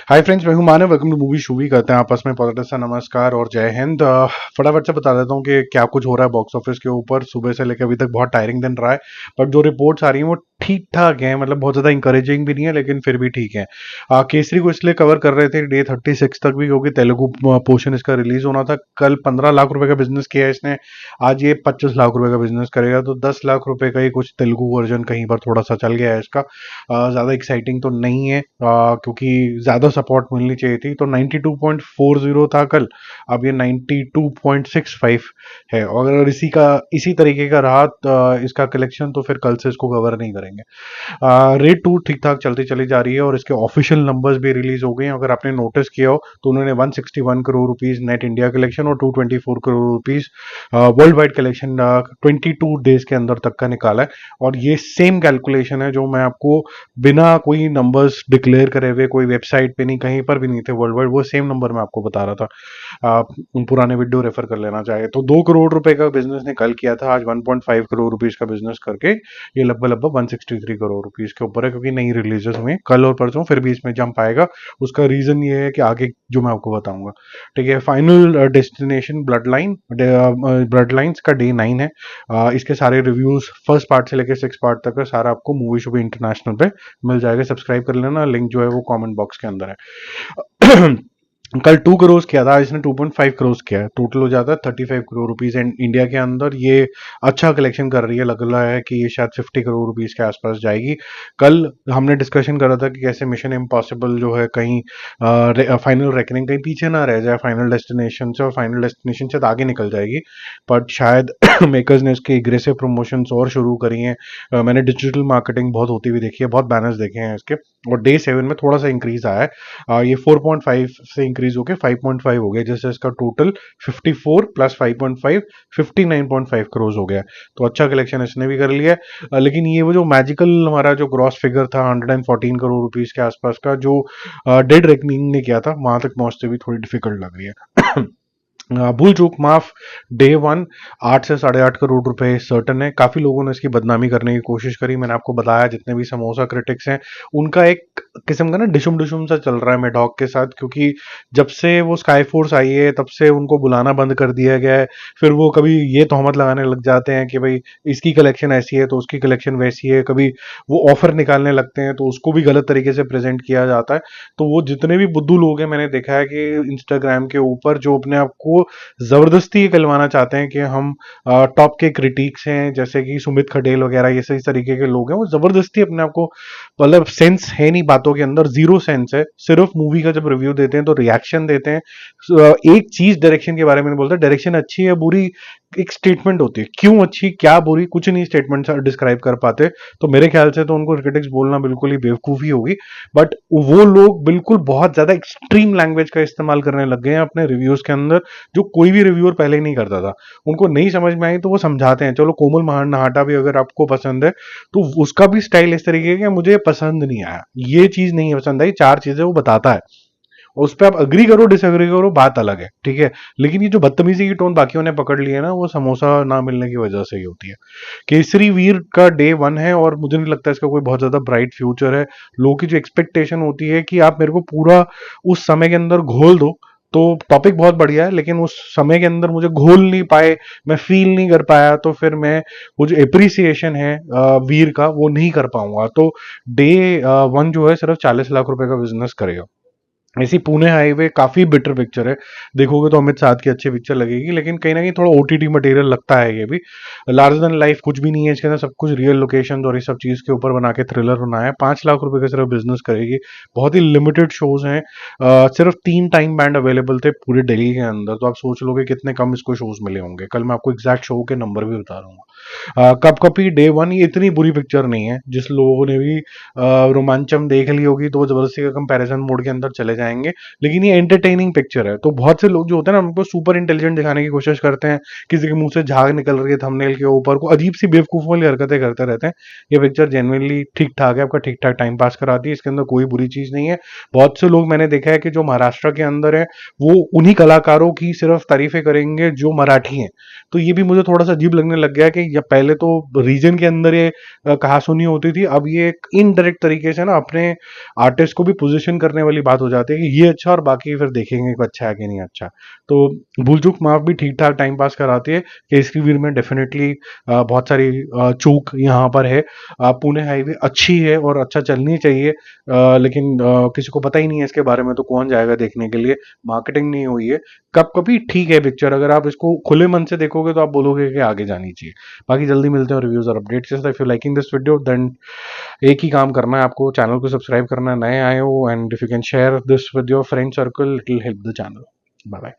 हाय friends, मैं हूं Manav. Welcome to movie शूवी। करते हैं आपस में पॉजिटिव सा नमस्कार और जय हिंद। फटाफट से बता देता हूं कि क्या कुछ हो रहा है बॉक्स ऑफिस के ऊपर। सुबह से लेकर अभी तक बहुत टायरिंग दिन रहा है, बट जो रिपोर्ट्स आ रही हैं वो ठीक ठाक हैं। मतलब बहुत ज्यादा इंकरेजिंग भी नहीं है, लेकिन फिर भी ठीक है। केसरी को इसलिए कवर कर रहे थे डे 36 तक भी, क्योंकि तेलुगु पोर्शन इसका रिलीज होना था। कल 15 लाख रुपए का बिजनेस किया है इसने, आज ये 25 लाख रुपए का बिजनेस करेगा, तो 10 लाख रुपए का ही कुछ तेलुगु वर्जन कहीं पर थोड़ा सा चल गया है इसका। ज़्यादा एक्साइटिंग तो नहीं है, क्योंकि ज़्यादा सपोर्ट मिलनी चाहिए थी। तो 92.40 था कल, अब ये 92.65 है। और अगर इसी तरीके का रहा इसका कलेक्शन, तो फिर कल से इसको कवर नहीं करेंगे। रेड टू ठीक ठाक चलती चली जा रही है और इसके ऑफिशियल नंबर्स भी रिलीज हो गए हैं। अगर आपने नोटिस किया हो तो उन्होंने 161 crore rupees net India collection और 224 crore rupees world wide collection 22 days के अंदर तक का निकाला है। और ये सेम कैलकुलेशन है जो मैं आपको बिना कोई नंबर्स डिक्लेयर करे हुए, कोई वेबसाइट पे नहीं, कहीं पर भी नहीं थे वर्ल्ड वाइड, वो सेम नंबर मैं आपको बता रहा था। आप पुराने वीडियो रेफर कर लेना चाहे तो। 2 करोड़ रुपए का बिजनेस ने कल किया था, आज 1.5 करोड़ रुपीस का बिजनेस करके ये लगभग लगभग 163 करोड़ रुपीस के ऊपर है, क्योंकि नई रिलीजेस हुए कल और परसों। फिर भी इसमें जंप आएगा। उसका रीजन ये है कि आगे जो मैं आपको बताऊंगा। ठीक है, फाइनल डेस्टिनेशन ब्लड लाइन्स का डे 9 है। इसके सारे रिव्यूज फर्स्ट पार्ट से लेकर 6 पार्ट तक है, सारा आपको मूवी शूवी इंटरनेशनल पे मिल जाएगा। सब्सक्राइब कर लेना, लिंक जो है वो कमेंट बॉक्स के अंदर है। कल 2 करोड़ किया था, इसने 2.5 करोड़ किया है, टोटल हो जाता है 35 करोड़ रुपीस। एंड इंडिया के अंदर ये अच्छा कलेक्शन कर रही है, लग रहा है कि ये शायद 50 करोड़ रुपीस के आसपास जाएगी। कल हमने डिस्कशन करा था कि कैसे मिशन इम्पॉसिबल जो है कहीं फाइनल रेकनिंग कहीं पीछे ना रह जाए फाइनल डेस्टिनेशन से, और फाइनल डेस्टिनेशन से आगे निकल जाएगी। बट शायद मेकर्स ने इसके एग्रेसिव प्रमोशंस और शुरू करी हैं। मैंने डिजिटल मार्केटिंग बहुत होती हुई देखी है, बहुत बैनर्स देखे हैं इसके। और डे 7 में थोड़ा सा इंक्रीज आया है। ये 4.5 से इंक्रीज होकर 5.5 हो गया, जैसे इसका टोटल 54 प्लस 5.5 59.5 करोड़ हो गया। तो अच्छा कलेक्शन इसने भी कर लिया है। लेकिन ये वो जो मैजिकल हमारा जो ग्रॉस फिगर था 114 करोड़ रुपीस के आसपास का, जो डेड रेकनिंग ने किया था, वहां तक पहुंचते भी थोड़ी डिफिकल्ट लग रही है। भूल चूक माफ। डे 1 8 से 8.5 करोड़ रुपए सर्टन है। काफी लोगों ने इसकी बदनामी करने की कोशिश करी। मैंने आपको बताया जितने भी समोसा क्रिटिक्स हैं उनका एक किस्म का ना डिशुम डिशुम सा चल रहा है मेडॉक के साथ, क्योंकि जब से वो स्काई फोर्स आई है तब से उनको बुलाना बंद कर दिया गया है। फिर वो कभी ये तोहमत लगाने लग जाते हैं कि भाई इसकी कलेक्शन ऐसी है तो उसकी कलेक्शन वैसी है। कभी वो ऑफर निकालने लगते हैं तो उसको भी गलत तरीके से प्रेजेंट किया जाता है। तो वो जितने भी बुद्धू लोग हैं, मैंने देखा है कि इंस्टाग्राम के ऊपर जो अपने आप को जबरदस्ती ये कहलवाना चाहते हैं कि हम टॉप के क्रिटिक्स हैं, जैसे कि सुमित खटेल वगैरह, ये सही तरीके के लोग हैं, वो जबरदस्ती अपने आप को, मतलब सेंस है नहीं बातों के अंदर, जीरो सेंस है। सिर्फ मूवी का जब रिव्यू देते हैं तो रिएक्शन देते हैं। एक चीज डायरेक्शन के बारे में नहीं बोलते, डायरेक्शन अच्छी है बुरी एक स्टेटमेंट होती है, क्यों अच्छी क्या बुरी कुछ नहीं स्टेटमेंट डिस्क्राइब कर पाते। तो मेरे ख्याल से तो उनको क्रिटिक्स बोलना बिल्कुल ही बेवकूफी होगी। बट वो लोग बिल्कुल बहुत ज्यादा एक्सट्रीम लैंग्वेज का इस्तेमाल करने लग गए हैं अपने रिव्यूज के अंदर, जो कोई भी रिव्यूअर पहले ही नहीं करता था। उनको नहीं समझ में आई तो वो समझाते हैं। चलो कोमल नहाटा भी अगर आपको पसंद है तो उसका भी स्टाइल इस तरीके का, मुझे पसंद नहीं आया, ये चीज नहीं पसंद आई, 4 चीजें वो बताता है। उस पर आप अग्री करो डिसएग्री करो, बात अलग है, ठीक है। लेकिन ये जो बदतमीजी की टोन बाकियों ने पकड़ ली है ना, वो समोसा ना मिलने की वजह से ही होती है। केसरी वीर का डे 1 है और मुझे नहीं लगता इसका कोई बहुत ज्यादा ब्राइट फ्यूचर है। लोगों की जो एक्सपेक्टेशन होती है कि आप मेरे को पूरा उस समय के अंदर घोल दो, तो टॉपिक बहुत बढ़िया है, लेकिन उस समय के अंदर मुझे घोल नहीं पाए, मैं फील नहीं कर पाया, तो फिर मैं वो जो एप्रिसिएशन है वीर का वो नहीं कर पाऊंगा। तो डे 1 जो है सिर्फ 40 लाख रुपए का बिजनेस करेगा। ऐसी पुणे हाईवे काफी बेटर पिक्चर है, देखोगे तो अमित साध की अच्छी पिक्चर लगेगी, लेकिन कहीं ना कहीं थोड़ा ओटीटी मटेरियल लगता है ये भी। लार्जर देन लाइफ कुछ भी नहीं है इसके अंदर, सब कुछ रियल लोकेशन और ये सब चीज के ऊपर बना के थ्रिलर बनाया है। 5 लाख रुपए का सिर्फ बिजनेस करेगी। बहुत ही लिमिटेड शोज हैं। सिर्फ 3 टाइम बैंड अवेलेबल थे पूरे दिल्ली के अंदर, तो आप सोच लोगे कितने कम इसको शोज मिले होंगे। कल मैं आपको एग्जैक्ट शो के नंबर भी बता दूंगा। कप कपी डे 1 ये इतनी बुरी पिक्चर नहीं है। जिस लोगों ने भी रोमांचम देख ली होगी तो वो जबरदस्ती का कंपैरिजन मोड के अंदर चले जाएंगे, लेकिन ये एंटरटेनिंग पिक्चर है। तो बहुत से लोग जो होते हैं ना, उनको सुपर इंटेलिजेंट दिखाने की कोशिश करते हैं, किसी के मुंह से झाग निकल रही है थंबनेल के ऊपर, को अजीब सी बेवकूफ वाली हरकतें करते रहते हैं। ये पिक्चर जेन्युइनली ठीक ठाक है, आपका ठीक ठाक टाइम पास कराती है, इसके अंदर कोई बुरी चीज नहीं है। बहुत से लोग मैंने देखा है कि जो महाराष्ट्र के अंदर है वो उन्हीं कलाकारों की सिर्फ तारीफें करेंगे जो मराठी हैं। तो ये भी मुझे थोड़ा सा अजीब लगने लग गया कि पहले तो रीजन के अंदर ये कहासुनी होती थी, अब ये एक इनडायरेक्ट तरीके से ना अपने आर्टिस्ट को भी पोजीशन करने वाली बात हो जाती हैं कि ये अच्छा, और बाकी फिर देखेंगे कि अच्छा है कि नहीं अच्छा। तो भूल चूक माफ भी ठीक ठाक टाइम पास कराती है। केसरी वीर में डेफिनेटली बहुत सारी चूक यहाँ पर है। पुणे हाईवे अच्छी है और अच्छा चलनी चाहिए, लेकिन किसी को पता ही नहीं है इसके बारे में, तो कौन जाएगा देखने के लिए, मार्केटिंग नहीं हुई है। कभी ठीक है पिक्चर, अगर आप इसको खुले मन से देखोगे तो आप बोलोगे कि आगे जानी चाहिए। बाकी जल्दी मिलते हैं रिव्यूज और अपडेट्स के साथ। If you liking this video then एक ही काम करना है आपको, चैनल को सब्सक्राइब करना है नए आए हो, and if you can share this with your friend circle it will help the channel. Bye bye.